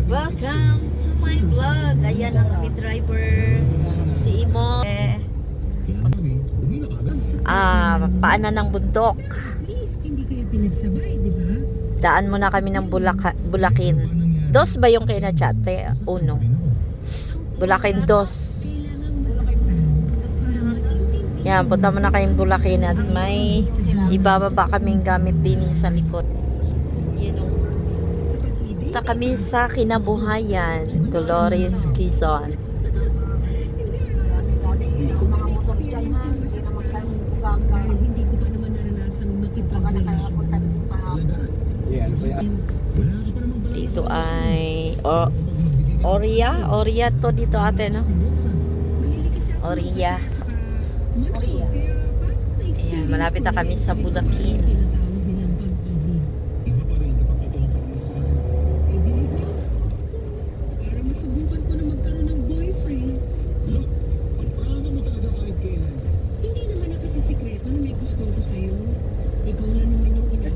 Welcome to my vlog. Ayan ang aming driver, si Imo. Paanan ng bundok. Daan muna kami ng Bulakin. Dos ba yung kinachate? Uno. Bulakin dos. Yan, punta muna kayong Bulakin at may ibababa kaming gamit din sa likod. Yan o. Punta kami sa Kinabuhayan, Dolores, Quezon. Dito ay Oria to dito ate, no? Oria. Ayan, malapit na kami sa Bulakin.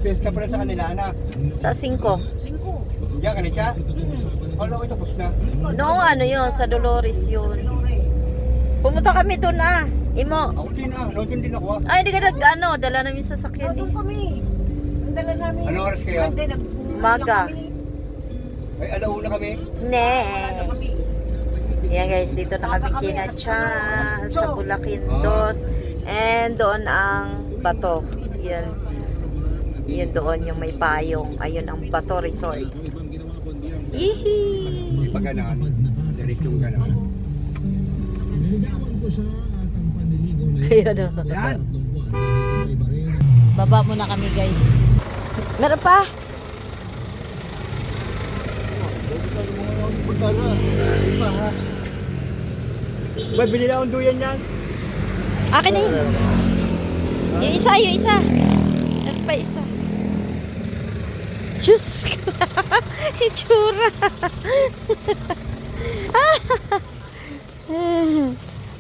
Pesta pala sa kanila, anak. Sa 5. Diyan, kanita? Kala ko tapos na. No, ano yun? Sa Dolores yun. Pumunta kami doon na. Imo. Ako din ah, noon din ako ah. Ay, hindi ka dala namin sa sakyan. Doon kami. Ang dala namin. Anong oras kayo? Maga. Ay, alauna kami. Ne. Yan guys, dito na kami kinacha sa Bulakin dos. And doon ang Bato. Yan. Yan doon yung may payong. Ayun ang Bato Resort. Ihi. Di pa ganaan. Diretso yung ganaan. Ayun o. Yan! Baba muna kami guys. Meron pa? Ba, binila akong duyan yan. Akin na yun. Yung isa. Meron pa isa. Diyos ko. Itsura.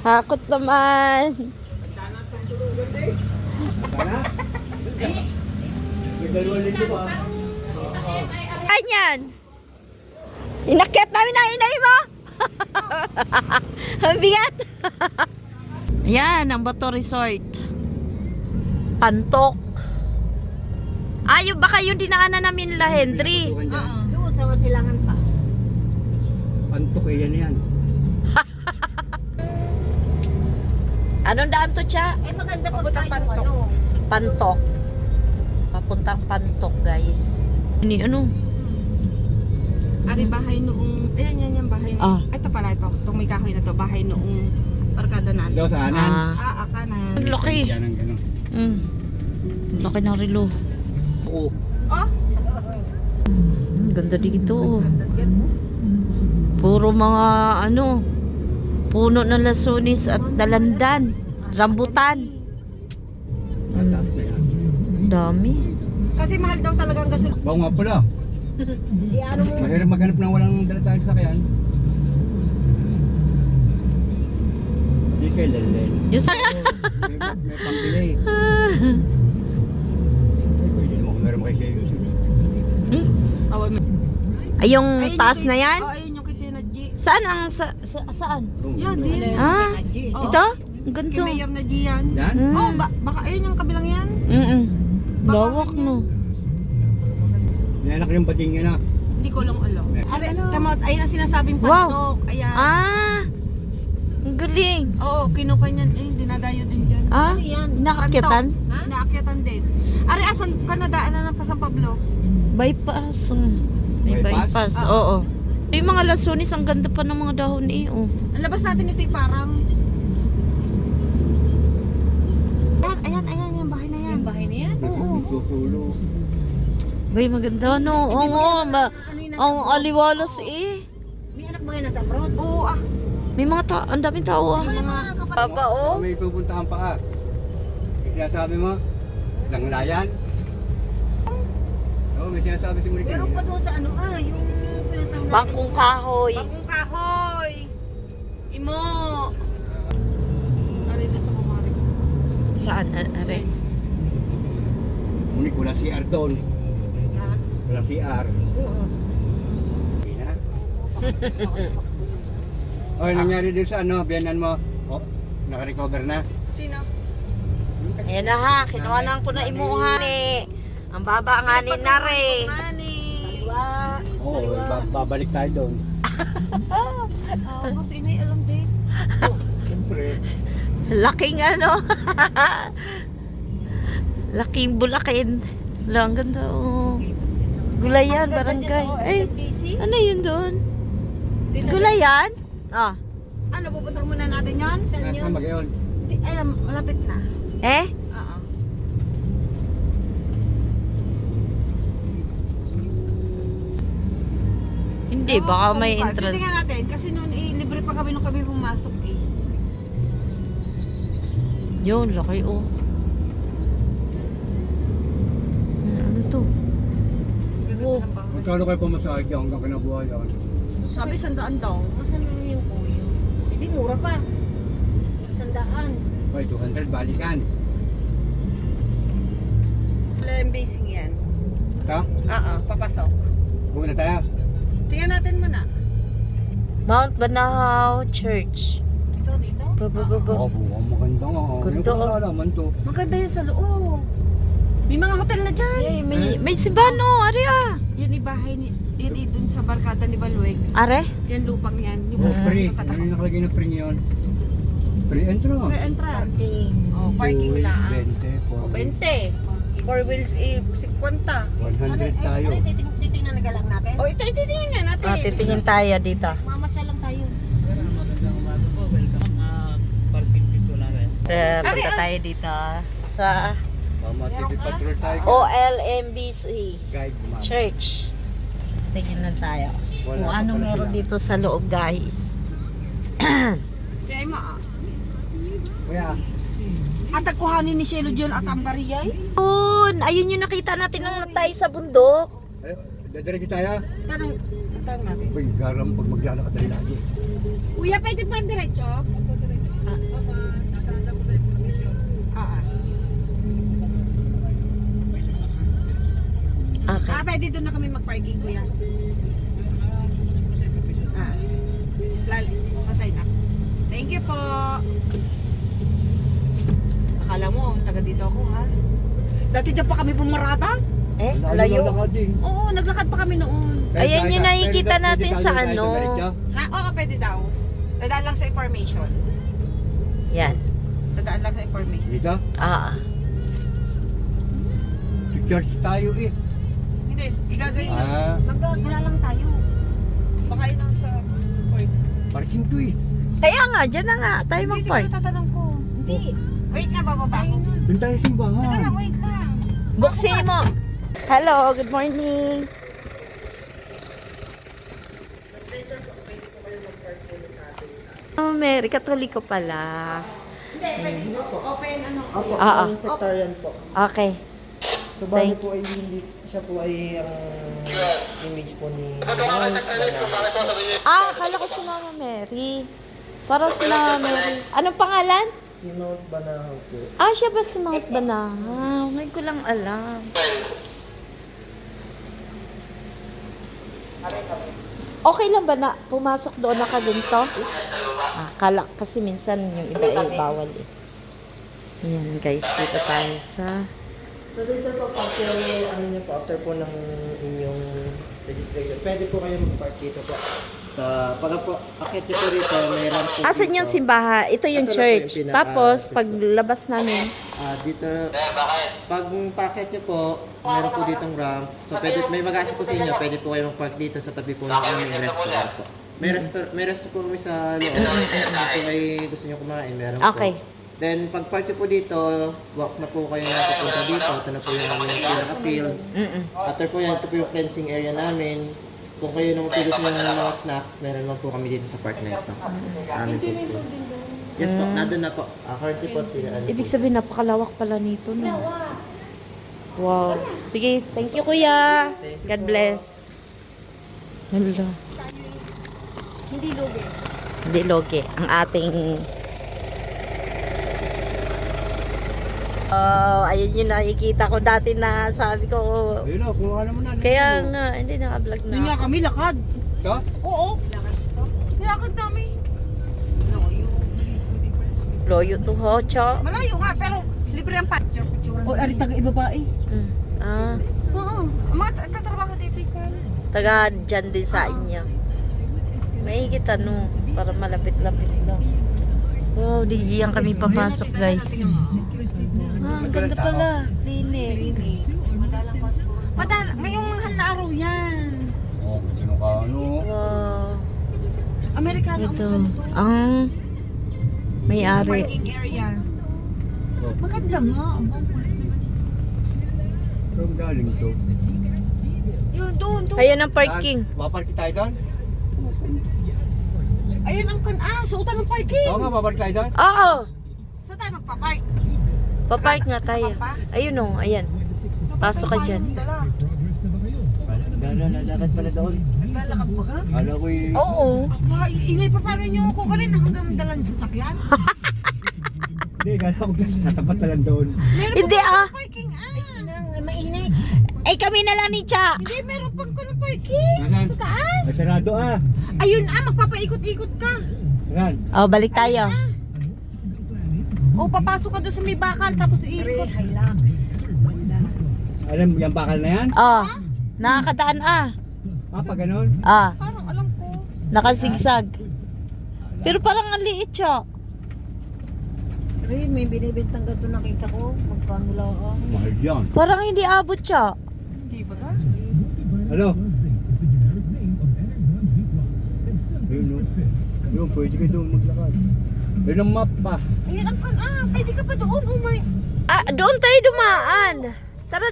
Hakot naman. Ganyan. Inakyat namin na inay mo. Ang bigat. Yan, ang Bato Resort. Pantok. Ayun, baka yung dinaanan namin la Henry. Doon sa Wasilangan pa. Antok eh, yan. Anong daan to, Cha? Eh maganda pag tayo Pantok. Papuntang Pantok, guys. Ini ano? Ari bahay noong, ayan yung bahay. Ito pala ito, itong may kahoy na to, bahay noong barkada namin. Daw sa anan. Kanan. Ang laki. Yan ang gano'n. Laki ng relo. Oo. Ganda dito. Puro mga puno ng lasunis at dalandan. Rambutan. Mataas na yan. Dami. Kasi mahal daw talaga ang gasolina. Bago nga pala. Ano mo? Mahirap maghanap ng walang dala tayong sasakyan. Hindi kayo lalay. Yung sa... May pang-delay. Pwede naman kung meron kayo sa iyo. Ay, yung taas na yan? Ayun yung kiti na G. Saan ang... saan? Yan, din. Oo. Ito? Ang ganito. Kay Mayor na G yan. Yan? Baka ayun yung kabilang yan. Lawak, no? Nilanak yung bating yan ah. Hindi ko lang alam. Ayun ang sinasabing Wow. pantok. Ayan. Ang galing. Oo, kinuha niyan. Dinadayo din dyan. Naakyatan? Naakyatan din. Ari, asan ka na daanan ng San Pablo? Bypass. May bypass, Bypass? oo. Yung mga lasunis, ang ganda pa ng mga dahon eh, oh. Ang labas natin ito parang... Ayan, yung bahay na yan. Yung bahay na yan? Susulo. Bay, maganda, no? Oo, ang aliwalas eh. May anak ba kayo nasa abroad? Oo, May mga ang daming tao ah. mga kapatid. Baba, oh. May pupuntahan pa ah. Sinasabi mo, langlayan. Oo, may sinasabi si Murikin. Meron pa doon sa yung pinatawag. Bangkong kahoy. Bagong kahoy. Imo. Ari, doon sa kumari. Saan? Are? Ngunit wala CR doon. Wala CR. Oo. Hindi na. O, nangyari din sa ano, biyanan mo. O, naka-recover na. Sino? Ayan na ha, kinuha na ko na imuha ni. Ang baba nga ni Nare. Kaliwa. Oo, babalik tayo doon. Kasi inay alam din. Siyempre. Laking ano. Laking bulakin. Lang ganda oh. Gulayan, barangay. Ay, ano yun doon? Gulayan? Ah. Ano, pupunta muna natin yan? Saan yun? Magayon. Alam, malapit na. Eh? Oo. Hindi, baka may Titingnan entrance. natin, kasi noon libre pa kami nung kami pumasok eh. Yun, laki oh. Ano to? Gaganda ng bahay. Magkano kayo pumasahe dyan hanggang kinabuhayan? Sabi 100 daw. Saan na yung kuyo? Hindi, mura pa. 100. Ay, 200, balikan. Wala yung basing yan. Ha? Oo, papasok. Buka na tayo. Tingnan natin muna. Mount Banahaw Church. Ito, dito. Baba. Oo, buka maganda nga. Ganda, Yung ko oh. nakalaman to. Maganda yan sa loob. May mga hotel na dyan. Yay, may sibano, ari ah. Yan yung bahay ni, yan dun sa barkada ni Balueg. Are? Yan lupang yan. Yung Oh, free. Yung Ano yung nakalagay na free ngayon? Free entry. Free entrance. Oh, parking lang. 20, O, 20. 4 wheels, 50. 100 tayo. Ano, titingnan na galang natin? O, ito, titingnan natin. Ah, titingin tayo dito. Mamasyal lang tayo. Punta tayo dito sa Mama, TV patrol tayo. OLMBC Guide ma'am. Church. Tingin lang tayo. Wala Kung pa ano pala meron sila. dito sa loob, guys. Kaya mo, Kuya, at kuhanin ni Shelo John at ang bariyay. Ayun yung nakita natin nung tayo sa bundok. dadiretso tayo. Tanong natin. Uy, garam pag maglalakad tayo lagi. Kuya, pwede pa diretso? Okay. Pwede doon na kami mag-parking, kuya. Sa sign up. Thank you po. Akala mo, taga dito ako, ha? Dati dyan pa kami pumarata? Eh, Layo layo. lakad eh. Oo, naglakad pa kami noon. Ayan Pwede yung tayo- nakikita pwede natin tayo sa tayo ano. diretso? Ha? Oo, pwede daw. Dadaan lang sa information. Yan. Dadaan lang sa information. Dito? Ah. Church tayo eh. Hindi, igagawin lang. Magdala lang tayo. Baka yun lang sa port. Parking to eh. Kaya nga, dyan na nga. Tayo Hindi, mag-park. di ko tatanong ko. Hindi. Wait na, bababa ako. Doon tayo Teka simbahan. lang, wait lang. Buksin mo. Hello, good morning. Oh, Mary, Katoliko pala. Open, ano? Opo, Ah, ah. ang sectarian po. Okay. So, bali Thank po ay hindi, siya po ay ang image po ni Mahal. Akala ko si Mama Mary. Parang si Mama Mary. Anong pangalan? Si Mount Banahaw po. Siya ba si Mount Banahaw? Ngayon ko lang alam. Okay lang ba na pumasok doon nakaganto? Kala kasi minsan yung iba ay bawal eh. Ayan guys, dito tayo sa... So, dito po, after, ano niyo po, after po ng inyong registration, pwede po kayo mag-park dito po. Sa, pag po, akit niyo po rito, may ramp po Asan yung simbahan? Ito yung Ito na po church. yung pinaka- Tapos, paglabas namin, Dito, pag packet niyo po, meron po ditong ramp. So, pwede, may mag-aasya po sa inyo, pwede po kayo mag-park dito sa tabi po ng aming restaurant po. May restaurant po kami sa loob. Kung may gusto niyo kumain, meron po. Okay. Then, pag park niyo po dito, walk na po kayo na pupunta dito. Ito na po yung aming pinaka-field. After po yan, ito po yung cleansing area namin. Kung kayo naman po gusto ng mga snacks, meron naman po kami dito sa park na ito. Sa amin po. Yes po, nandun na po. Currently po sila. ibig sabihin napakalawak pala nito. No? Wow. Sige, thank you kuya. God bless. Hala. Hindi lugi. Hindi loge. Ang ating... ayun yung nakikita ko dati na sabi ko. Ayun na, kung alam mo na. Kaya nga, hindi naka-vlog na Yun nga ako. kami, lakad. Ka? Oo. Nilakad namin. Loyo to ho, cha. Malayo nga, pero libre ang picture. O, ari taga ibabae. Ah, Oo. Ang mga katrabaho dito ikaw. taga dyan din sa inyo. Maigit ano, para malapit-lapit lang. Wow, di iyan kami papasok guys. Ah, ang ganda pala. Clinic. Ngayong mahal na araw yan. Oh, hindi mo ka ano. Wow. Amerikano ang Ito. mahal ito. Ang may-ari. Parking area. Maganda nga. Ang kulit naman eh. Saan galing to? Yun, doon. Ayun ang parking. Maparki tayo doon? Ayun ang suutan ng parking. Oo nga, maparki tayo doon? Oo. Saan tayo magpapark? Papark nga tayo. Sa Papa? Ayun o, ayan. Pasok ka dyan. Dala. Lalakad pala doon. Lalakad pa ka? Kala ko eh. Oo. Inay pa paano nyo ako kanina hanggang dala ng sasakyan? Hindi, kala ko natapat na lang doon. Meron Hindi pa ah. parking Mainit. Ay kami na lang ni Cha. Hindi, meron pang ko ng parking. Nasaan? Sa taas. Ay, sarado ah. Ayun magpapaikot-ikot ka. Saan? Oh, balik tayo. O papasok ka doon sa may bakal tapos iikot. Hilux. Alam, yung bakal na yan? Oh, nakakadaan ah. Ah, pa ganun? Ah, Parang alam ko. nakasigsag. Pero parang ang liit siya. Rin, may binibintang ganito nakita ko. Magkano lang ah. Mahal yan. Parang hindi abot siya. Hindi ba ka? Ano? Ayun no. Yun, pwede kayo doon maglakad. Ayun ang map pa. Ayun ang pwede ka pa doon. Oh my. Ah, doon tayo dumaan. Tara,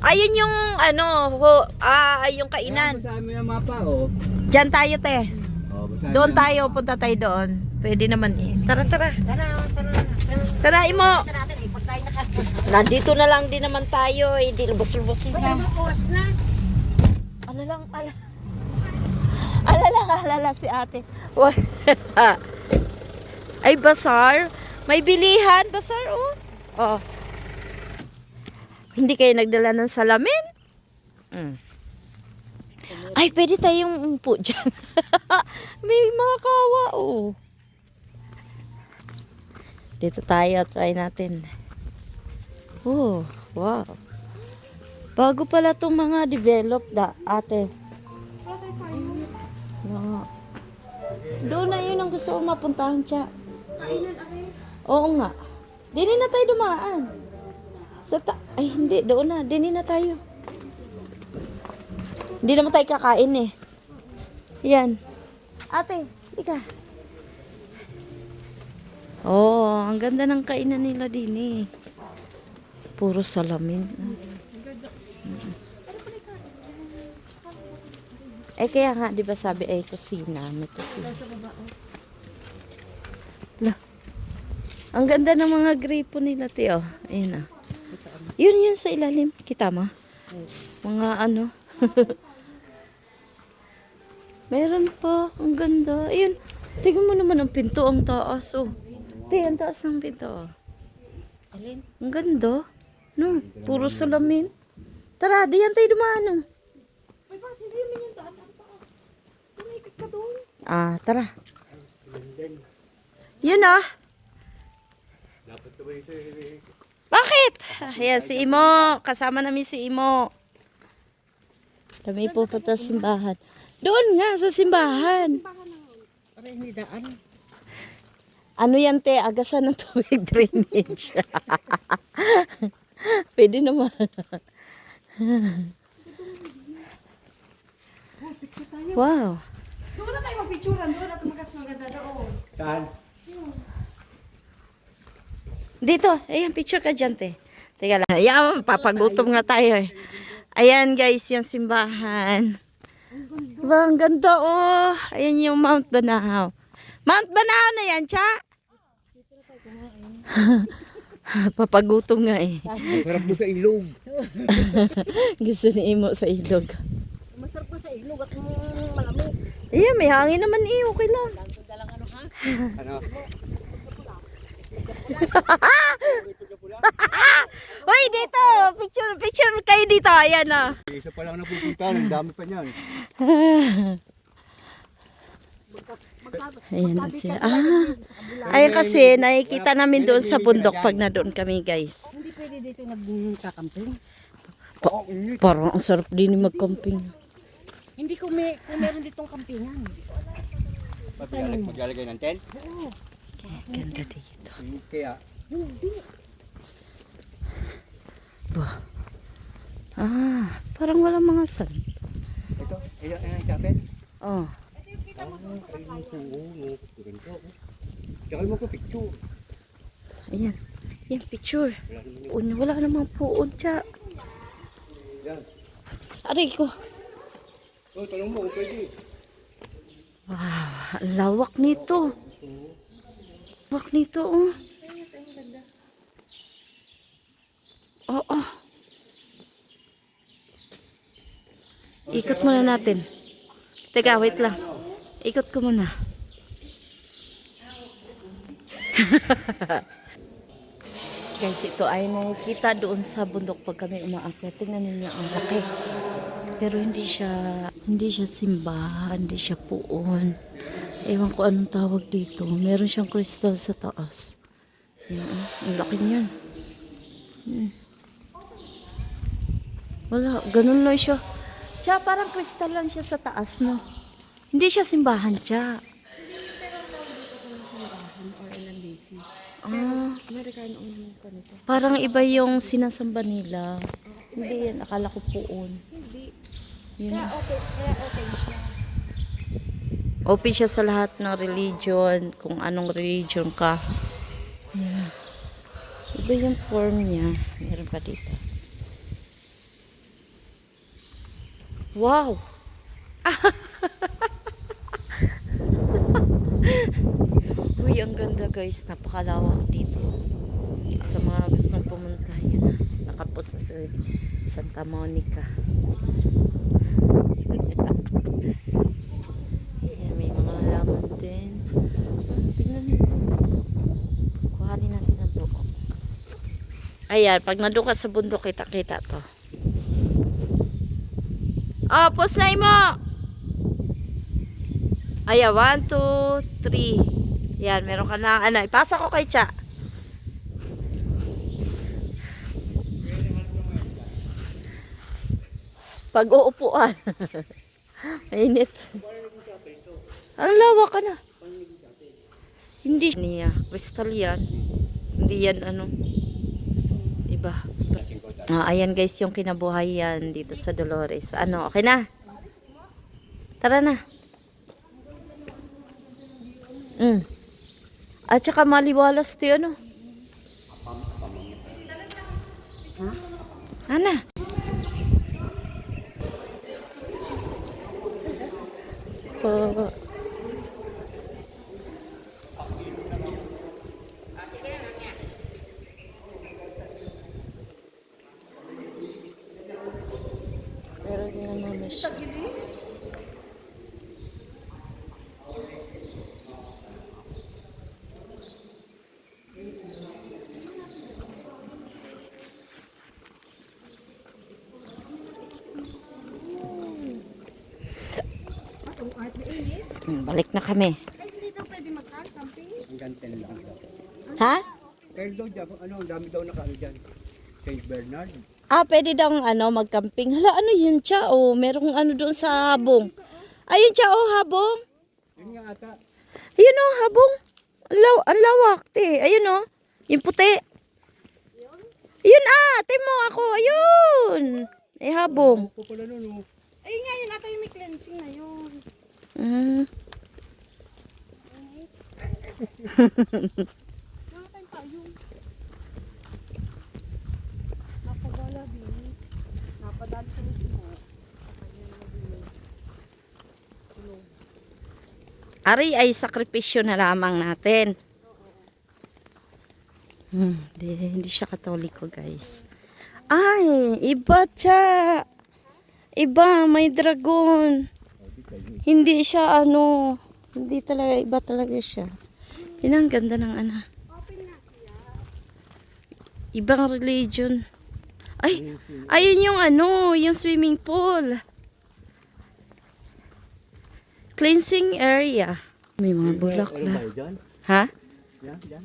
ayun yung ano, yung kainan. Basahin mo yung mapa, oh. Diyan tayo, te. Oh, basahin Doon mo. tayo, punta tayo doon. Pwede naman eh. Tara, tara. Tara. Tara, Imo. Tara natin, ipag tayo na Nandito na lang din naman tayo. Eh, di lubos-lubosin na. oras na. Alala si ate. Ay, basar. May bilihan. Basar, oh. Oh. Hindi kayo nagdala ng salamin? Ay, pwede tayong umpo dyan. May mga kawa, oh. Dito tayo. Try natin. Oh, wow. Bago pala itong mga develop ate. No. Doon na yun ang gusto ko mapuntahan siya. Oo nga. Dini na tayo dumaan. Ay, hindi. Doon na. Dini na tayo. Hindi naman tayo kakain eh. Yan. Ate, ika. Oh, ang ganda ng kainan nila din eh. Puro salamin. Eh kaya nga, di ba sabi ay kusina. May kusina. Lah. Ang ganda ng mga gripo nila, tiyo. Ayun ah. Yun sa ilalim. Kita mo? Mga ano. Meron pa. Ang ganda. Ayun. Tingnan mo naman ang pinto. Ang taas. Oh. Ang taas ng pinto. Oh. Ang ganda. No, puro salamin. Tara, diyan tayo dumaan. Oh. Ay, bakit hindi naman yung daan? Tumikit ka doon. Ah, tara. Yun ah. Bakit? Ayan, si Imo. Kasama namin si Imo. Kami pupunta sa simbahan. Doon nga, sa simbahan. Para hindi daan. Ano yan, te? Agasan ng tubig drainage. Pwede naman. Wow. Doon na tayo magpicturan. Doon na tumagas maganda doon. Saan? Dito, ayan, picture ka dyan, te. Teka lang, ayan, papagutom nga tayo eh. Ayan guys, yung simbahan. Diba, ang ganda oh. Ayan yung Mount Banahaw. Mount Banahaw na yan, Cha? Papagutom nga eh. Sarap mo sa ilog. Gusto ni Imo sa ilog. Masarap pa sa ilog at malamig. Ayan, may hangin naman eh, okay lang. Ano? Uy, dito! Picture kayo dito. Ayan ah. Isa pa lang napupunta, ang dami pa niyan. Ayan na siya. Ay kasi nakikita namin doon sa bundok pag na doon kami guys. Hindi pwede dito nagkakamping. Parang ang sarap din mag-camping. Hindi kung meron ditong kampingan. Maglalagay ng tent? Ganda dito. Kaya, Parang walang mga san. ito, ayan ang chapel. Oh. Tsaka mo ko picture. Ayan. Yan, picture. Wala namang puon siya. Yan. Aray ko. Oh, tanong mo, pwede. Wow, ang lawak nito. Lawak nito, oh. Oo. Ikot muna natin. Teka, wait lang. Ikot ko muna. Guys, ito ay nakikita doon sa bundok pag kami umaakyat. Tingnan ninyo ang laki. Pero hindi siya simbahan, hindi siya puon. Ewan ko anong tawag dito. Meron siyang crystal sa taas. Yan, ang laki niyan. Wala, ganun lang siya. Tsaka parang crystal lang siya sa taas, no? Hindi siya simbahan, tsaka. Parang iba yung sinasamba nila. Hindi yan, akala ko puon. Hindi. Yun. Kaya open siya. Open siya sa lahat ng religion, kung anong religion ka. Yan. Iba yung form niya. Meron pa dito. Wow! Uy, ang ganda guys. Napakalawak dito. Sa mga gustong pumunta, yan na. Nakapos sa Santa Monica. Ayan, may mga halaman din. Tingnan nyo. Kuhanin natin ang buko. Ayan, pag nandun ka sa bundok, kita-kita to. Oh, post na mo! Ayan, 1, 2, 3. Yan, meron ka na, ano, ipasa ko kay Cha. Pag-uupuan. Mainit. Ang lawak ka na. Hindi niya. Crystal yan. Hindi yan ano. Iba. Ayan guys yung kinabuhayan dito sa Dolores. Ano, okay na? Tara na. At saka maliwalas to ano. Ana. Po. Pero hindi naman siya. Balik na kami. Ay, hindi daw pwede mag-camping. Hanggang 10 lang. Ha? Kaya daw dyan, ano, ang dami daw nakano dyan. St. Bernard. Pwede daw ano, mag-camping. Hala, ano yun siya? Oh, merong ano doon sa habong. Ayun siya, oh, habong. Yun nga ata. Ayun, oh, habong. Ang lawak, te. Ayun, oh. Yung puti. Ayun, ate mo ako. Ayun. Eh, habong. Ako pala nun, oh. Ay, nga yun ata yung may cleansing na yun. Nakakain pa yun. Napagala din. Napadali ko ni mo. Ari ay sakripisyo na lamang natin. Hindi siya katoliko, guys. Ay, iba siya. Iba, may dragon. Hindi siya ano, hindi talaga, iba talaga siya. Yun ang ganda ng ano. Ibang religion. Ay, ayun yung ano, yung swimming pool. Cleansing area. May mga Ano bulaklak. ba dyan? Ha? Yan, yan.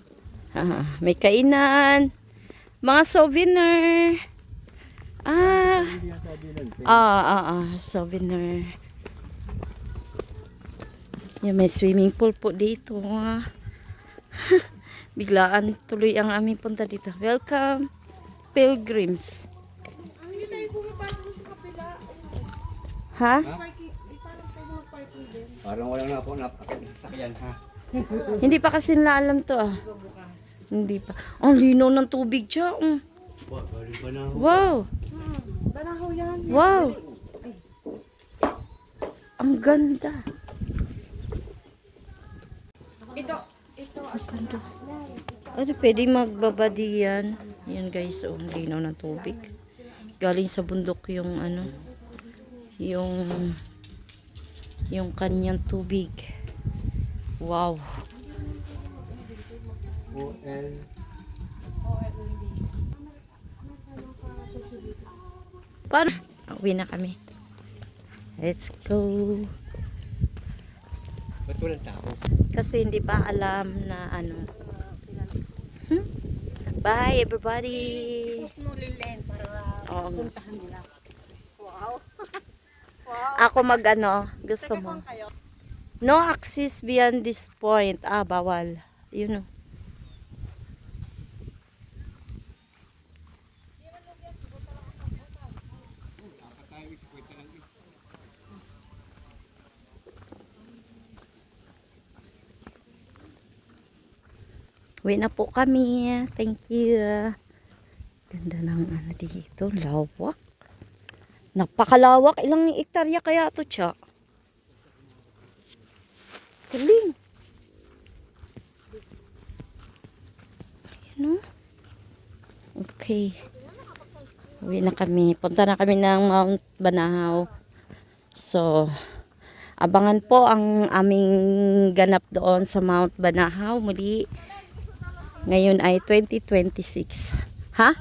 May kainan. Mga souvenir. Souvenir. Yan, may swimming pool po dito. Biglaan tuloy ang aming punta dito. Welcome, pilgrims. Ha? Parang wala na po nakasakyan ha. Hindi pa kasi nila alam to ah. Hindi pa. Ang linaw ng tubig siya. Galing pa na. Wow. Banahaw yan. Wow. Ang ganda. Ano, pwede magbabadi yan. Yan guys, ang linaw ng tubig. Galing sa bundok yung ano, yung kanyang tubig. Wow. OL. Paano? Uwi na kami. Let's go. Ba't walang tao? Kasi hindi pa alam na ano. Bye everybody. Oo. Ako mag ano, gusto mo. No access beyond this point. Bawal. Yun o. Uwi na po kami. Thank you. Ganda ng ano dito. Lawak. Napakalawak. Ilang hektarya kaya ito siya? Galing. Ayan o. Okay. Uwi na kami. Punta na kami ng Mount Banahaw. So, abangan po ang aming ganap doon sa Mount Banahaw. Muli. Ngayon ay 2026. Ha?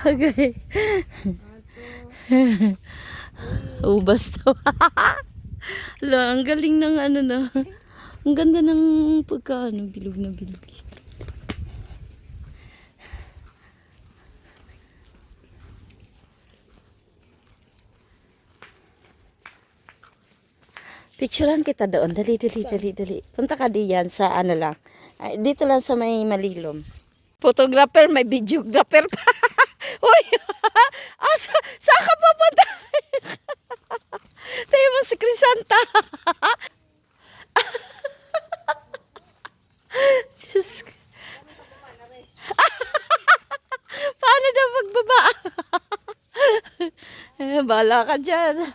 Okay. Ubas to. Ala, ang galing ng ano na. Ang ganda ng pagkaano, bilog na bilog. Picturean kita doon. Dali. Punta ka diyan sa ano lang. Ay, dito lang sa may Malilom. Photographer, may videographer pa. Uy! Saan ka papunta? Tayo mo si Crisanta. Diyos ko. Paano na magbaba? Bahala ka dyan.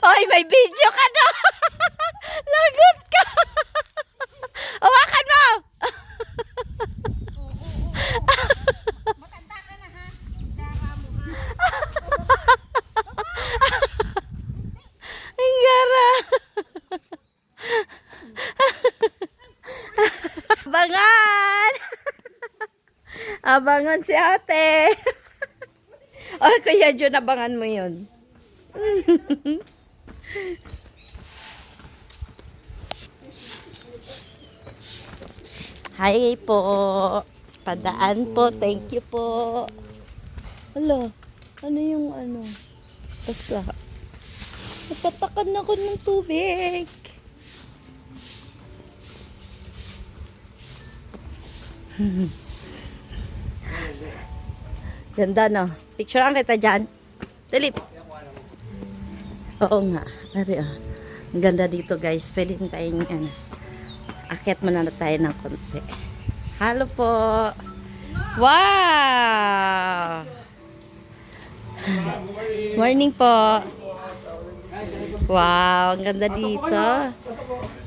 Oy, may video ka na. Lagot ka. Hawakan mo. Matanda ka na ha. Dara mo ha. Ang gara. Abangan. Abangan si ate. Oh, Kuya John, abangan mo yun. Hi po. Padaan po. Thank you po. Hala, ano yung ano? Basta. Napatakan ako ng tubig. Ganda no? Picturean kita dyan. Dilip. Oo nga. Ari ah. Ang ganda dito guys. Pwede tayong ano. Akyat muna na tayo ng konti. Hello po. Wow! Morning po. Wow, ang ganda dito.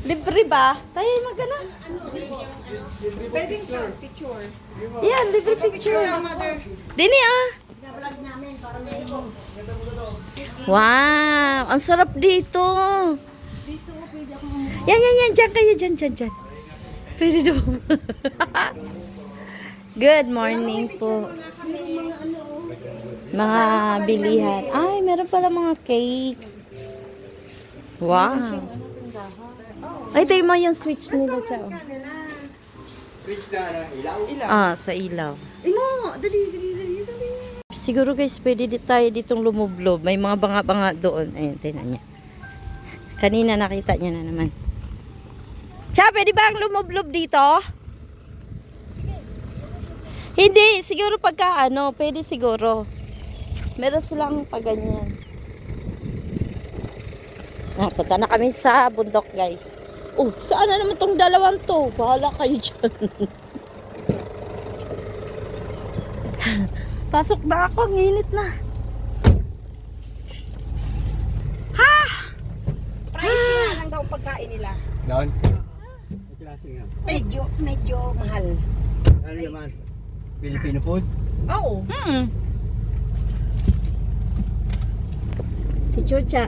Libre ba? Tayo magana. Pwedeng picture. Yan, libre picture. Mother. Dini ah. Wow, ang sarap dito. Yan, dyan kayo, dyan. Pwede daw. Good morning po. Mga bilihan. Ay, meron pala mga cake. Wow. Ay, tayo mo yung switch nila, Chao. Switch na ilaw. Ah, sa ilaw. Ino, dali. Siguro guys, pwede tayo ditong lumublob. May mga banga-banga doon. Ayun, tingnan niya. Kanina nakita niya na naman. Cha, pwede ba ang lumublob dito? Hindi, siguro pagka pwede siguro. Meron silang paganyan. Punta na kami sa bundok guys. Oh, saan na naman tong dalawang to? Bahala kayo dyan. Pasok na ako, ang init na. Pricey nga lang daw pagkain nila. Doon. Ang klase nga. Medyo mahal. Ano naman? Filipino food? Oo. Picture cha.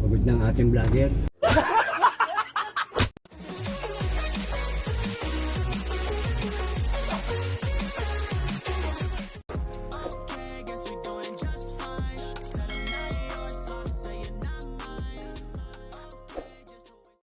Pagod ng ating vlogger.